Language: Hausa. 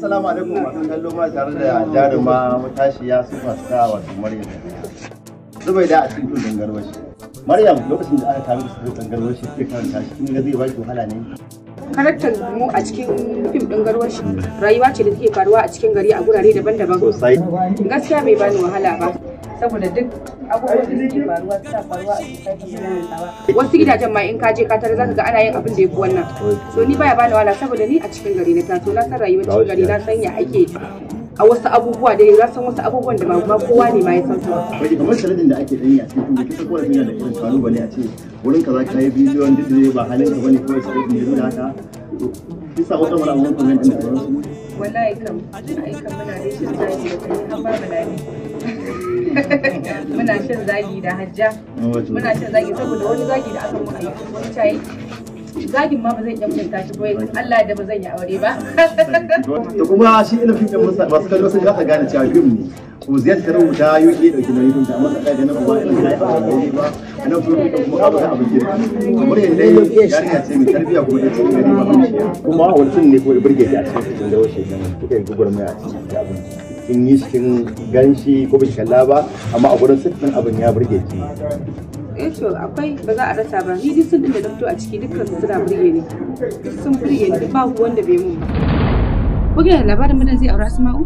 Assalamu alaikum masu kallo ma tare da jaruma matashiya superstar wato Maryam. Zubaida a cikin kudin garwashi. Maryam lokacin da aka kawo su kudin garwashi ke karanta shi kin ga zai baki wahala ne. Karakter mu a cikin fim din garwashi rayuwa ce da take faruwa a cikin gari a gurare daban-daban. Sosai. Gaskiya bai bani wahala ba saboda duk abubuwan da suke faruwa suna faruwa a cikin wasu gidajen ma in ka je ka tare zaka ga ana yin abin da yafi wannan. So ni baya bani wahala saboda ni a cikin gari na taso na san rayuwar cikin gari na san ya ake a wasu abubuwa da na san wasu abubuwan da ba kowa ne ma ya san su. Bai kamar sanadin da ake danyi a cikin kisa ko da da irin kalubale a ce wurin kaza ka yi bidiyon duk da ba halin ka bane kawai sai bidiyo da haka. Kisa wata mara mun comment din da sauransu. Wallahi kam ai kam muna da shi zagi da kai har ba balani. Muna shan zagi da hajja. Muna shan zagi saboda wani zagi da aka mun aiki wani tayi zagin ma ba zan iya mutunta shi ba Allah da ba zan yi aure ba. To kuma shi ina fikin masu kallo sun gasa gane cewa fim ne. Ko zai ta rubuta yake dauki nauyin fim amma kada ga nan ba ina kai aure ba. Ana fim kuma ka ba abin kirki. Kamar yanda yarinya ce mai tarbiya kuma da cikin gari ba haushiya. Kuma wani fim ne ko ya burge ta a cikin da washe nan kuka yi gugurmaya a cikin abin. Kin yi cikin ganshi ko bai kalla ba amma a gurin sifin abin ya burge ki. To akwai ba za a rasa ba ni duk sun da na fito a ciki dukkan su suna burge ni sun burge ni ba wanda bai mun ba. Kuke labarin mutan zai aure Asma'u?